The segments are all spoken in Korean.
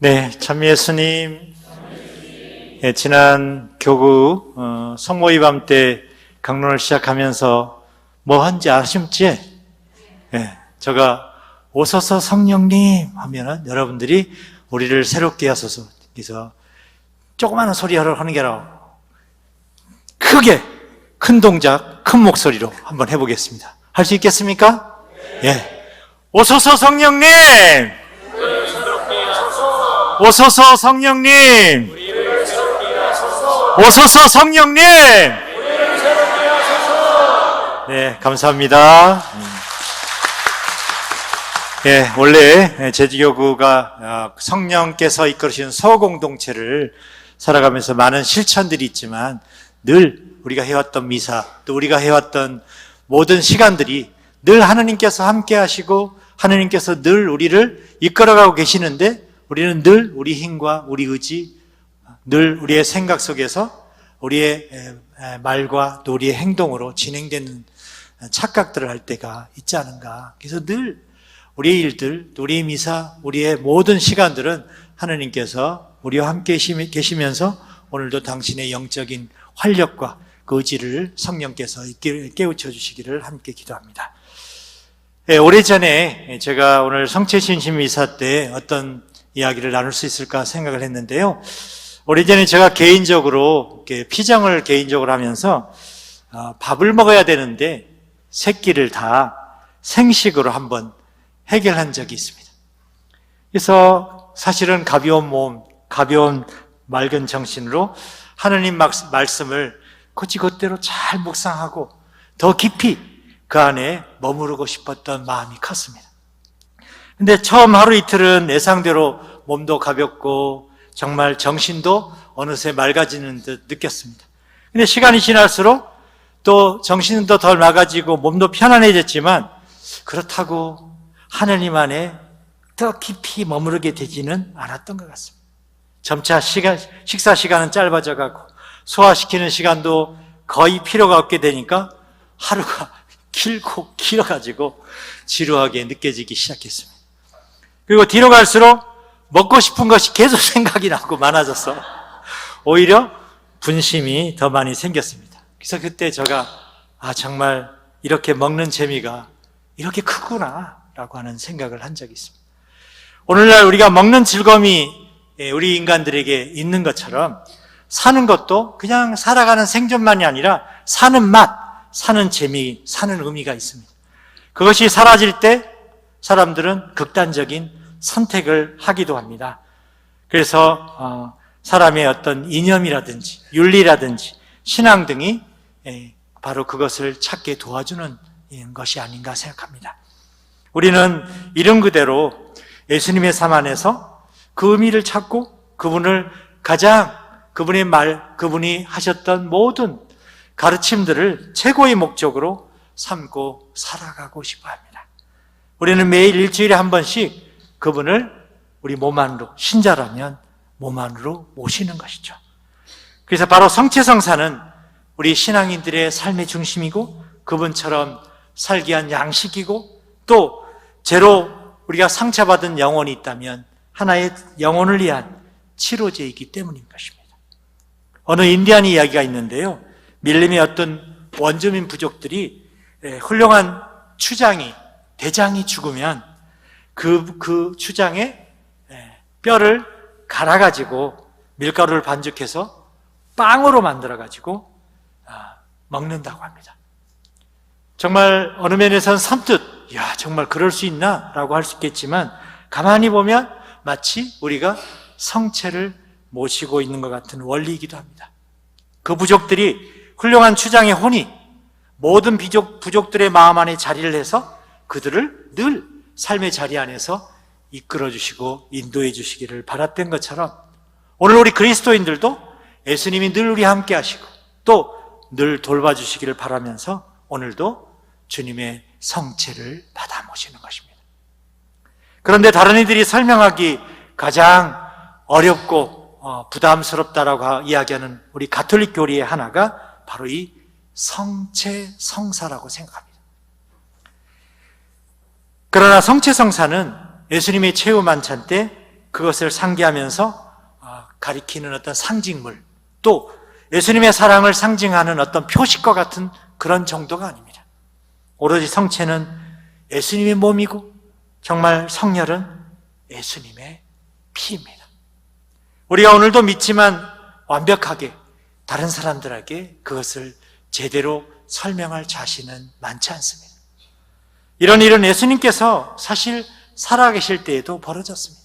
네, 참 예수님. 지난 교구 성모이밤 때 강론을 시작하면서 뭐 한지 아십지? 제가 오소서 성령님 하면은 여러분들이 우리를 새롭게 하소서. 그래서 조그마한 소리를 하는 게 아니라 크게 큰 동작, 큰 목소리로 한번 해보겠습니다. 할 수 있겠습니까? 예. 오소서 성령님! 오소서 성령님! 오소서 성령님! 네, 감사합니다. 예, 원래 제주교구가 성령께서 이끌으시는 소공동체를 살아가면서 많은 실천들이 있지만 늘 우리가 해왔던 미사, 또 우리가 해왔던 모든 시간들이 늘 하느님께서 함께 하시고 하느님께서 늘 우리를 이끌어가고 계시는데 우리는 늘 우리 힘과 우리 의지, 늘 우리의 생각 속에서 우리의 말과 또 우리의 행동으로 진행되는 착각들을 할 때가 있지 않은가. 그래서 늘 우리의 일들, 우리의 미사, 우리의 모든 시간들은 하느님께서 우리와 함께 계시면서 오늘도 당신의 영적인 활력과 그 의지를 성령께서 깨우쳐 주시기를 함께 기도합니다. 오래전에 제가 오늘 성체신심 미사 때 어떤 이야기를 나눌 수 있을까 생각을 했는데요. 오래전에 제가 개인적으로 피정을 개인적으로 하면서 밥을 먹어야 되는데 세 끼를 다 생식으로 한번 해결한 적이 있습니다. 그래서 사실은 가벼운 몸, 가벼운 맑은 정신으로 하느님 말씀을 그대로 잘 묵상하고 더 깊이 그 안에 머무르고 싶었던 마음이 컸습니다. 근데 처음 하루 이틀은 예상대로 몸도 가볍고 정말 정신도 어느새 맑아지는 듯 느꼈습니다. 근데 시간이 지날수록 또 정신은 더 맑아지고 몸도 편안해졌지만 그렇다고 하느님 안에 더 깊이 머무르게 되지는 않았던 것 같습니다. 점차 식사 시간은 짧아져가고 소화시키는 시간도 거의 필요가 없게 되니까 하루가 길어가지고 지루하게 느껴지기 시작했습니다. 그리고 뒤로 갈수록 먹고 싶은 것이 계속 생각이 나고 많아져서 오히려 분심이 더 많이 생겼습니다. 그래서 그때 제가 정말 이렇게 먹는 재미가 이렇게 크구나 라고 하는 생각을 한 적이 있습니다. 오늘날 우리가 먹는 즐거움이 우리 인간들에게 있는 것처럼 사는 것도 그냥 살아가는 생존만이 아니라 사는 맛, 사는 재미, 사는 의미가 있습니다. 그것이 사라질 때 사람들은 극단적인 선택을 하기도 합니다. 그래서 사람의 어떤 이념이라든지 윤리라든지 신앙 등이 바로 그것을 찾게 도와주는 것이 아닌가 생각합니다. 우리는 이름 그대로 예수님의 삶 안에서 그 의미를 찾고 그분을 그분의 말, 그분이 하셨던 모든 가르침들을 최고의 목적으로 삼고 살아가고 싶어 합니다. 우리는 매일 일주일에 한 번씩 그분을 우리 몸 안으로, 신자라면 몸 안으로 모시는 것이죠. 그래서 바로 성체성사는 우리 신앙인들의 삶의 중심이고 그분처럼 살기 위한 양식이고 또 죄로 우리가 상처받은 영혼이 있다면 하나의 영혼을 위한 치료제이기 때문인 것입니다. 어느 인디안 이야기가 있는데요. 밀림의 어떤 원주민 부족들이 훌륭한 대장이 죽으면 그 추장의 뼈를 갈아가지고 밀가루를 반죽해서 빵으로 만들어가지고 먹는다고 합니다. 정말 어느 면에서는 선뜻 정말 그럴 수 있나? 라고 할 수 있겠지만 가만히 보면 마치 우리가 성체를 모시고 있는 것 같은 원리이기도 합니다. 그 부족들이 훌륭한 추장의 혼이 모든 부족들의 마음 안에 자리를 해서 그들을 늘 삶의 자리 안에서 이끌어 주시고 인도해 주시기를 바랐던 것처럼 오늘 우리 그리스도인들도 예수님이 늘 우리 함께 하시고 또 늘 돌봐주시기를 바라면서 오늘도 주님의 성체를 받아 모시는 것입니다. 그런데 다른 이들이 설명하기 가장 어렵고 부담스럽다라고 이야기하는 우리 가톨릭 교리의 하나가 바로 이 성체성사라고 생각합니다. 그러나 성체성사는 예수님의 최후 만찬 때 그것을 상기하면서 가리키는 어떤 상징물, 또 예수님의 사랑을 상징하는 어떤 표식과 같은 그런 정도가 아닙니다. 오로지 성체는 예수님의 몸이고 정말 성혈은 예수님의 피입니다. 우리가 오늘도 믿지만 완벽하게 다른 사람들에게 그것을 제대로 설명할 자신은 많지 않습니다. 이런 일은 예수님께서 사실 살아계실 때에도 벌어졌습니다.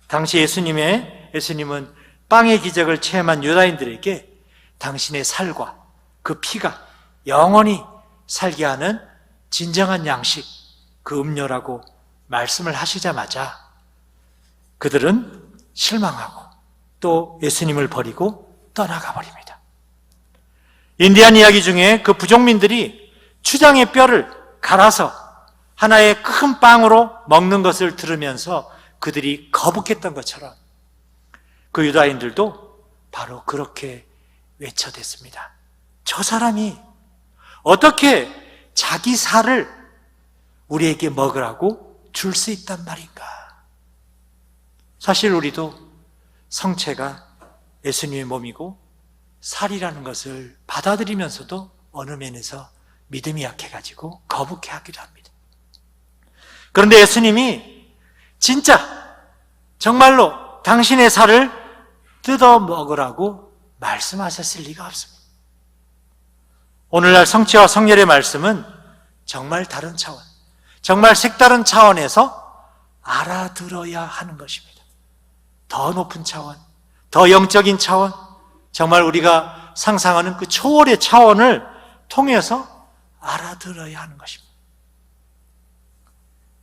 당시 예수님은 빵의 기적을 체험한 유다인들에게 당신의 살과 그 피가 영원히 살게 하는 진정한 양식, 그 음료라고 말씀을 하시자마자 그들은 실망하고 또 예수님을 버리고 떠나가 버립니다. 인디안 이야기 중에 그 부족민들이 추장의 뼈를 갈아서 하나의 큰 빵으로 먹는 것을 들으면서 그들이 거북했던 것처럼 그 유다인들도 바로 그렇게 외쳐댔습니다. 저 사람이 어떻게 자기 살을 우리에게 먹으라고 줄 수 있단 말인가? 사실 우리도 성체가 예수님의 몸이고 살이라는 것을 받아들이면서도 어느 면에서 믿음이 약해가지고 거북해하기도 합니다. 그런데 예수님이 진짜 정말로 당신의 살을 뜯어 먹으라고 말씀하셨을 리가 없습니다. 오늘날 성체와 성혈의 말씀은 정말 다른 차원, 정말 색다른 차원에서 알아들어야 하는 것입니다. 더 높은 차원, 더 영적인 차원, 정말 우리가 상상하는 그 초월의 차원을 통해서 알아들어야 하는 것입니다.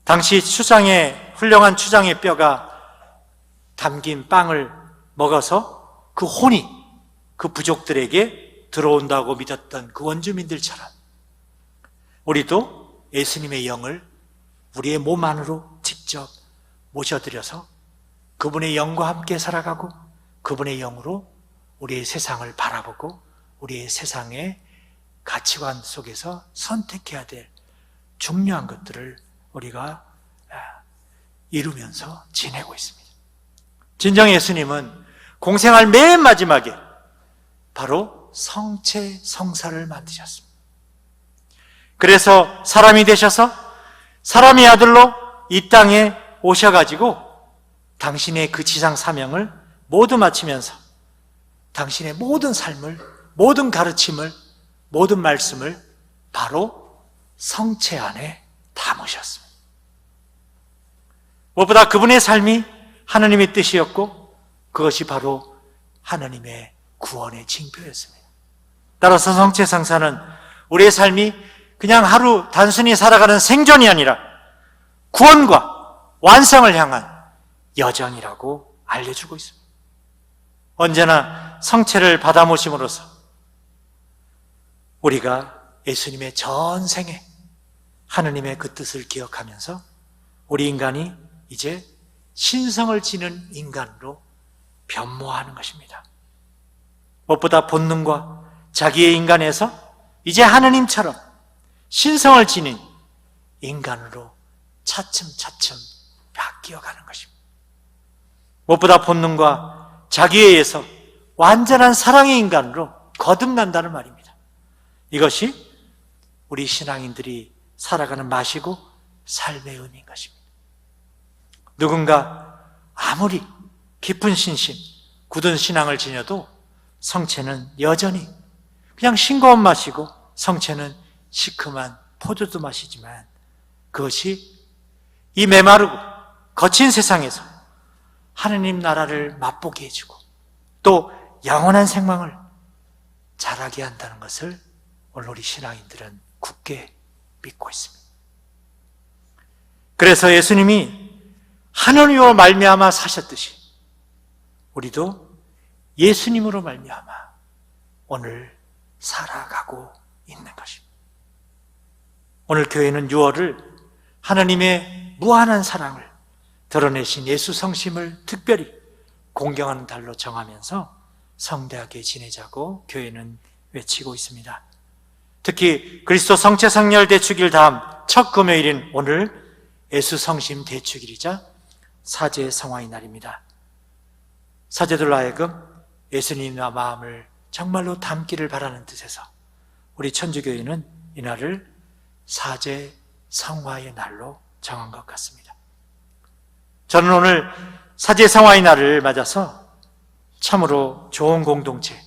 당시 훌륭한 추장의 뼈가 담긴 빵을 먹어서 그 혼이 그 부족들에게 들어온다고 믿었던 그 원주민들처럼 우리도 예수님의 영을 우리의 몸 안으로 직접 모셔드려서 그분의 영과 함께 살아가고 그분의 영으로 우리의 세상을 바라보고 우리의 세상의 가치관 속에서 선택해야 될 중요한 것들을 우리가 이루면서 지내고 있습니다. 진정 예수님은 공생활 맨 마지막에 바로 성체 성사를 만드셨습니다. 그래서 사람이 되셔서 사람의 아들로 이 땅에 오셔가지고 당신의 그 지상 사명을 모두 마치면서 당신의 모든 삶을, 모든 가르침을, 모든 말씀을 바로 성체 안에 담으셨습니다. 무엇보다 그분의 삶이 하나님의 뜻이었고 그것이 바로 하나님의 구원의 징표였습니다. 따라서 성체 성사는 우리의 삶이 그냥 하루 단순히 살아가는 생존이 아니라 구원과 완성을 향한 여정이라고 알려주고 있습니다. 언제나 성체를 받아 모심으로써 우리가 예수님의 전생에 하느님의 그 뜻을 기억하면서 우리 인간이 이제 신성을 지닌 인간으로 변모하는 것입니다. 무엇보다 본능과 자기의 인간에서 이제 하느님처럼 신성을 지닌 인간으로 차츰차츰 바뀌어가는 것입니다. 무엇보다 본능과 자기에 의해서 완전한 사랑의 인간으로 거듭난다는 말입니다. 이것이 우리 신앙인들이 살아가는 맛이고 삶의 의미인 것입니다. 누군가 아무리 깊은 신심, 굳은 신앙을 지녀도 성체는 여전히 그냥 싱거운 맛이고 성체는 시큼한 포도주 맛이지만 그것이 이 메마르고 거친 세상에서 하느님 나라를 맛보게 해주고 또 영원한 생명을 자라게 한다는 것을 오늘 우리 신앙인들은 굳게 믿고 있습니다. 그래서 예수님이 하느님으로 말미암아 사셨듯이 우리도 예수님으로 말미암아 오늘 살아가고 있는 것입니다. 오늘 교회는 6월을 하나님의 무한한 사랑을 드러내신 예수 성심을 특별히 공경하는 달로 정하면서 성대하게 지내자고 교회는 외치고 있습니다. 특히 그리스도 성체 성렬 대축일 다음 첫 금요일인 오늘 예수 성심 대축일이자 사제 성화의 날입니다. 사제들로 하여금 예수님과 마음을 정말로 담기를 바라는 뜻에서 우리 천주교회는 이 날을 사제 성화의 날로 정한 것 같습니다. 저는 오늘 사제 성화의 날을 맞아서 참으로 좋은 공동체,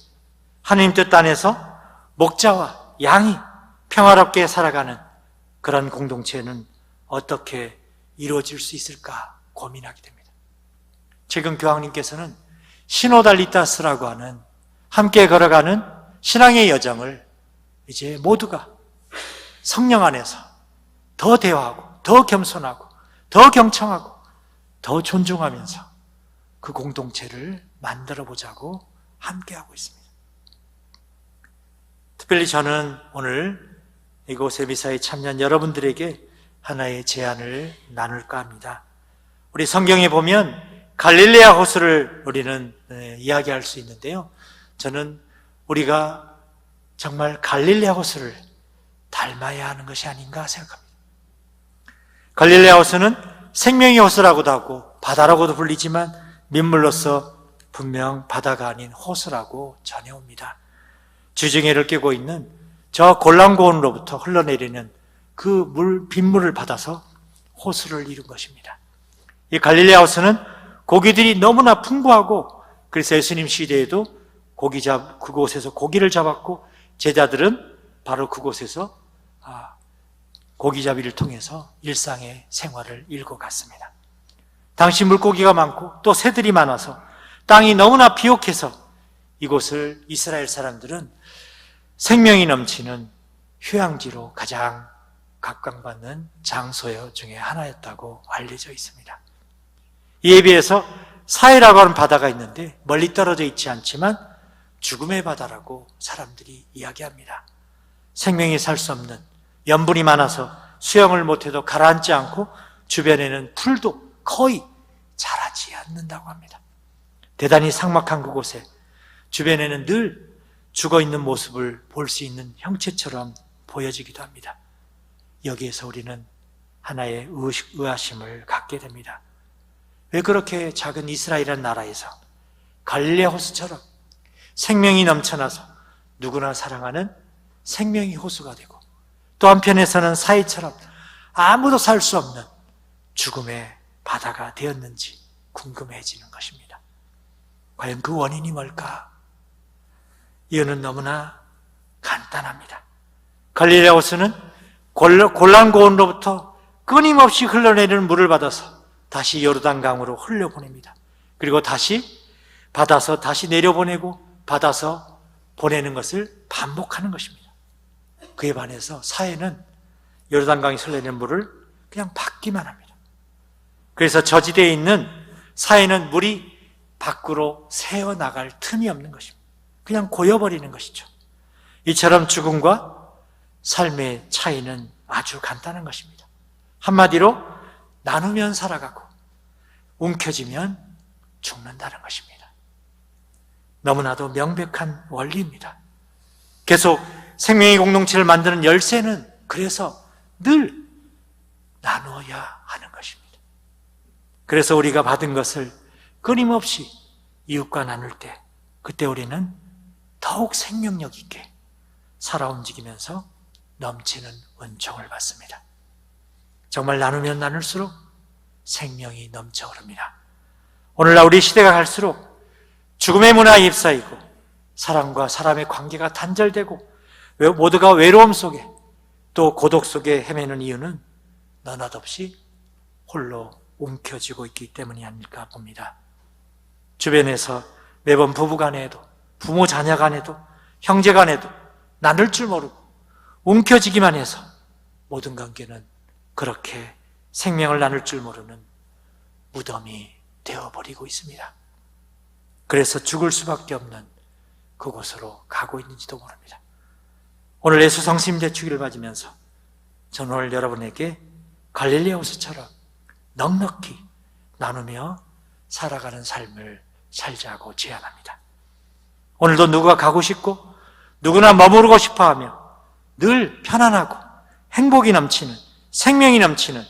하나님 뜻 안에서 목자와 양이 평화롭게 살아가는 그런 공동체는 어떻게 이루어질 수 있을까 고민하게 됩니다. 지금 교황님께서는 시노달리타스라고 하는 함께 걸어가는 신앙의 여정을 이제 모두가 성령 안에서 더 대화하고 더 겸손하고 더 경청하고 더 존중하면서 그 공동체를 만들어 보자고 함께하고 있습니다. 특별히 저는 오늘 이곳의 미사에 참여한 여러분들에게 하나의 제안을 나눌까 합니다. 우리 성경에 보면 갈릴레아 호수를 우리는 이야기할 수 있는데요. 저는 우리가 정말 갈릴레아 호수를 닮아야 하는 것이 아닌가 생각합니다. 갈릴레아 호수는 생명의 호수라고도 하고 바다라고도 불리지만 민물로서 분명 바다가 아닌 호수라고 전해옵니다. 주중해를 끼고 있는 저 골란고원으로부터 흘러내리는 그 빗물을 받아서 호수를 이룬 것입니다. 이 갈릴레아 호수는 고기들이 너무나 풍부하고 그래서 예수님 시대에도 그곳에서 고기를 잡았고 제자들은 바로 그곳에서 고기잡이를 통해서 일상의 생활을 일궈갔습니다. 당시 물고기가 많고 또 새들이 많아서 땅이 너무나 비옥해서 이곳을 이스라엘 사람들은 생명이 넘치는 휴양지로 가장 각광받는 장소 중에 하나였다고 알려져 있습니다. 이에 비해서 사해라고 하는 바다가 있는데 멀리 떨어져 있지 않지만 죽음의 바다라고 사람들이 이야기합니다. 생명이 살 수 없는 염분이 많아서 수영을 못해도 가라앉지 않고 주변에는 풀도 거의 자라지 않는다고 합니다. 대단히 삭막한 그곳에 주변에는 늘 죽어있는 모습을 볼 수 있는 형체처럼 보여지기도 합니다. 여기에서 우리는 하나의 의아심을 갖게 됩니다. 왜 그렇게 작은 이스라엘이라는 나라에서 갈릴레아 호수처럼 생명이 넘쳐나서 누구나 사랑하는 생명의 호수가 되고 또 한편에서는 사해처럼 아무도 살 수 없는 죽음의 바다가 되었는지 궁금해지는 것입니다. 과연 그 원인이 뭘까? 이유는 너무나 간단합니다. 갈릴레아 호수는 골란고원으로부터 끊임없이 흘러내리는 물을 받아서 다시 요르단강으로 흘려보냅니다. 그리고 다시 받아서 다시 내려보내고 받아서 보내는 것을 반복하는 것입니다. 그에 반해서 사해는 요르단강에 흘러내리는 물을 그냥 받기만 합니다. 그래서 저지대에 있는 사해는 물이 밖으로 새어나갈 틈이 없는 것입니다. 그냥 고여버리는 것이죠. 이처럼 죽음과 삶의 차이는 아주 간단한 것입니다. 한마디로 나누면 살아가고 움켜쥐면 죽는다는 것입니다. 너무나도 명백한 원리입니다. 계속 생명의 공동체를 만드는 열쇠는 그래서 늘 나누어야 하는 것입니다. 그래서 우리가 받은 것을 끊임없이 이웃과 나눌 때 그때 우리는 더욱 생명력 있게 살아 움직이면서 넘치는 은총을 받습니다. 정말 나누면 나눌수록 생명이 넘쳐 흐릅니다. 오늘날 우리 시대가 갈수록 죽음의 문화에 휩싸이고 사람과 사람의 관계가 단절되고 모두가 외로움 속에 또 고독 속에 헤매는 이유는 너나없이 홀로 움켜쥐고 있기 때문이 아닐까 봅니다. 주변에서 매번 부부간에도 부모 자녀간에도 형제간에도 나눌 줄 모르고 움켜쥐기만 해서 모든 관계는 그렇게 생명을 나눌 줄 모르는 무덤이 되어버리고 있습니다. 그래서 죽을 수밖에 없는 그곳으로 가고 있는지도 모릅니다. 오늘 예수 성심 대축일을 맞으면서 저는 오늘 여러분에게 갈릴레아 호수처럼 넉넉히 나누며 살아가는 삶을 살자고 제안합니다. 오늘도 누구가 가고 싶고 누구나 머무르고 싶어하며 늘 편안하고 행복이 넘치는 생명이 넘치는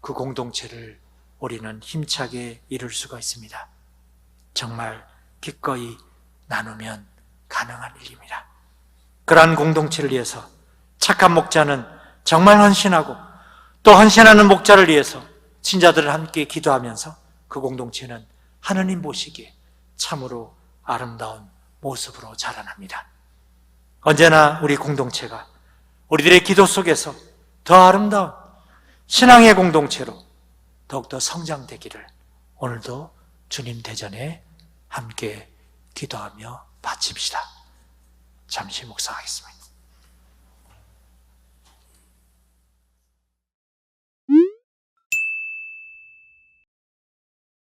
그 공동체를 우리는 힘차게 이룰 수가 있습니다. 정말 기꺼이 나누면 가능한 일입니다. 그러한 공동체를 위해서 착한 목자는 정말 헌신하고 또 헌신하는 목자를 위해서 친자들을 함께 기도하면서 그 공동체는 하느님 보시기에 참으로 아름다운 모습으로 자라납니다. 언제나 우리 공동체가 우리들의 기도 속에서 더 아름다운 신앙의 공동체로 더욱더 성장되기를 오늘도 주님 대전에 함께 기도하며 바칩시다. 잠시 묵상하겠습니다.